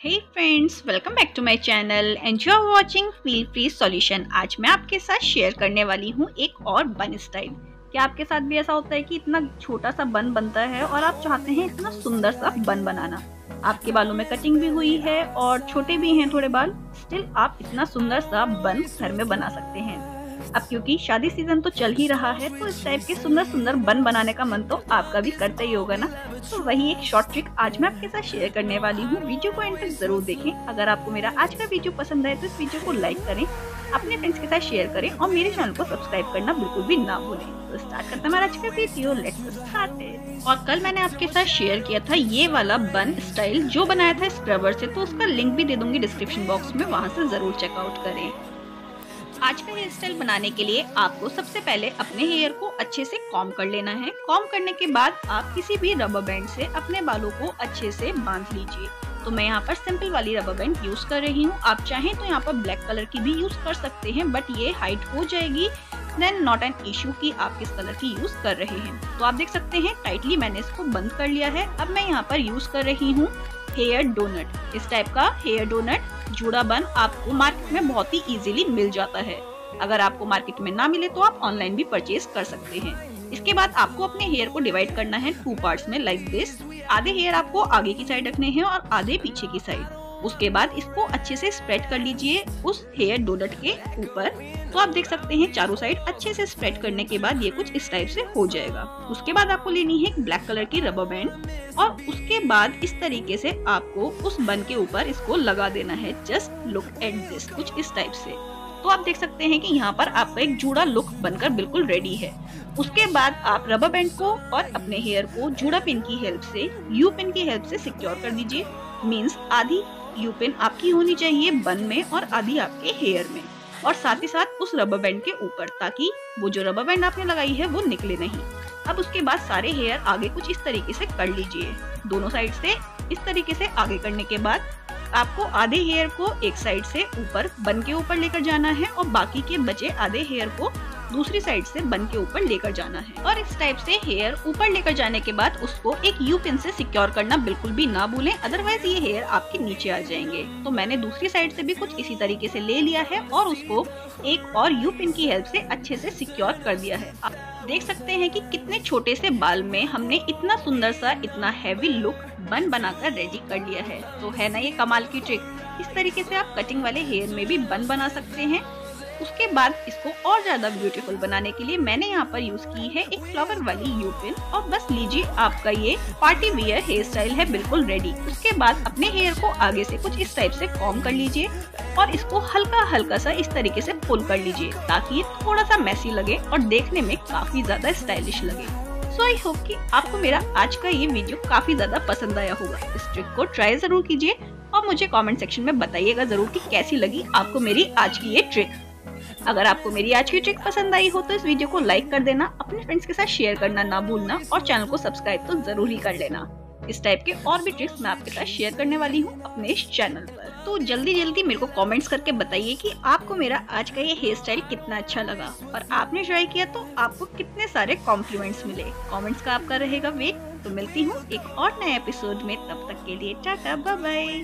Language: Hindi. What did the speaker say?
Hey friends, welcome back to my channel. Enjoy watching feel free solution. आज मैं आपके साथ शेयर करने वाली हूँ एक और बन स्टाइल। क्या आपके साथ भी ऐसा होता है कि इतना छोटा सा बन बनता है और आप चाहते हैं इतना सुंदर सा बन बनाना? आपके बालों में कटिंग भी हुई है और छोटे भी हैं थोड़े बाल, स्टिल आप इतना सुंदर सा बन घर में बना सकते हैं। अब क्योंकि शादी सीजन तो चल ही रहा है, तो इस टाइप के सुंदर सुंदर बन बनाने का मन तो आपका भी करता ही होगा ना। तो वही एक शॉर्ट ट्रिक आज मैं आपके साथ शेयर करने वाली हूँ। वीडियो को एंड तक जरूर देखें। अगर आपको मेरा आज का वीडियो पसंद आए तो इस वीडियो को लाइक करें, अपने फ्रेंड्स के साथ शेयर करें और मेरे चैनल को सब्सक्राइब करना बिल्कुल भी ना भूलें। तो स्टार्ट करते हैं हमारा आज का वीडियो। Let's start it. और कल मैंने आपके साथ शेयर किया था ये वाला बन स्टाइल जो बनाया था स्क्रबर से, तो उसका लिंक भी दे दूंगी डिस्क्रिप्शन बॉक्स में, वहां से जरूर चेकआउट करें। आज का हेयर स्टाइल बनाने के लिए आपको सबसे पहले अपने हेयर को अच्छे से कॉम्ब कर लेना है। कॉम्ब करने के बाद आप किसी भी रबर बैंड से अपने बालों को अच्छे से बांध लीजिए। तो मैं यहाँ पर सिंपल वाली रबर बैंड यूज कर रही हूँ। आप चाहें तो यहाँ पर ब्लैक कलर की भी यूज कर सकते हैं, बट ये हाइट हो जाएगी, देन नॉट एन इशू कि आप किस कलर की यूज कर रहे हैं। तो आप देख सकते हैं टाइटली मैंने इसको बंद कर लिया है। अब मैं यहाँ पर यूज कर रही हूँ हेयर डोनट। इस टाइप का हेयर डोनट जूड़ा बन आपको मार्केट में बहुत ही इजीली मिल जाता है। अगर आपको मार्केट में ना मिले तो आप ऑनलाइन भी परचेज कर सकते हैं। इसके बाद आपको अपने हेयर को डिवाइड करना है 2 पार्ट्स में, लाइक दिस। आधे हेयर आपको आगे की साइड रखने हैं और आधे पीछे की साइड। उसके बाद इसको अच्छे से स्प्रेड कर लीजिए उस हेयर डोनट के ऊपर। तो आप देख सकते हैं चारों साइड अच्छे से स्प्रेड करने के बाद ये कुछ इस टाइप से हो जाएगा। उसके बाद आपको लेनी है एक ब्लैक कलर की रबर बैंड और उसके बाद इस तरीके से आपको उस बन के ऊपर इसको लगा देना है। जस्ट लुक एट दिस, कुछ इस टाइप से। तो आप देख सकते हैं कि यहाँ पर आपका एक जूड़ा लुक बनकर बिल्कुल रेडी है। उसके बाद आप रबर बैंड को और अपने हेयर को जूड़ा पिन की हेल्प से, यू पिन की हेल्प से सिक्योर कर दीजिए। मीन्स आधी यू पिन आपकी होनी चाहिए बन में और आधी आपके हेयर में, और साथ ही साथ उस रबर बैंड के ऊपर, ताकि वो जो रबर बैंड आपने लगाई है वो निकले नहीं। अब उसके बाद सारे हेयर आगे कुछ इस तरीके से कर लीजिए, दोनों साइड से इस तरीके से आगे करने के बाद आपको आधे हेयर को एक साइड से ऊपर बन के ऊपर लेकर जाना है और बाकी के बचे आधे हेयर को दूसरी साइड से बन के ऊपर लेकर जाना है। और इस टाइप से हेयर ऊपर लेकर जाने के बाद उसको एक यू पिन से सिक्योर करना बिल्कुल भी ना भूलें, अदरवाइज ये हेयर आपके नीचे आ जाएंगे। तो मैंने दूसरी साइड से भी कुछ इसी तरीके से ले लिया है और उसको एक और यू पिन की हेल्प से अच्छे से सिक्योर कर दिया है। आप देख सकते हैं कि कितने छोटे से बाल में हमने इतना सुंदर सा, इतना हैवी लुक बन बनाकर रेडी कर लिया है। तो है ना ये कमाल की ट्रिक। इस तरीके से आप कटिंग वाले हेयर में भी बन बना सकते हैं। उसके बाद इसको और ज्यादा ब्यूटीफुल बनाने के लिए मैंने यहाँ पर यूज की है एक फ्लावर वाली यू पिन, और बस लीजिए आपका ये पार्टी वियर हेयर स्टाइल है बिल्कुल रेडी। उसके बाद अपने हेयर को आगे से कुछ इस टाइप से कॉम्ब कर लीजिए और इसको हल्का हल्का सा इस तरीके से पुल कर लीजिए, ताकि ये थोड़ा सा मैसी लगे और देखने में काफी ज्यादा स्टाइलिश लगे। सो आई होप कि आपको मेरा आज का ये वीडियो काफी ज्यादा पसंद आया होगा। इस ट्रिक को ट्राई जरूर कीजिए और मुझे कमेंट सेक्शन में बताइएगा जरूर कि कैसी लगी आपको मेरी आज की ये ट्रिक। अगर आपको मेरी आज की ट्रिक पसंद आई हो तो इस वीडियो को लाइक कर देना, अपने फ्रेंड्स के साथ शेयर करना ना भूलना और चैनल को सब्सक्राइब तो जरूर ही कर लेना। इस टाइप के और भी ट्रिक्स मैं आपके साथ शेयर करने वाली हूँ अपने इस चैनल पर। तो जल्दी जल्दी मेरे को कमेंट्स करके बताइए कि आपको मेरा आज का ये हेयर स्टाइल कितना अच्छा लगा और आपने ट्राई किया तो आपको कितने सारे कॉम्प्लीमेंट्स मिले। कमेंट्स का आपका रहेगा वेट। तो मिलती हूँ एक और नए एपिसोड में, तब तक के लिए टाटा बाय बाय।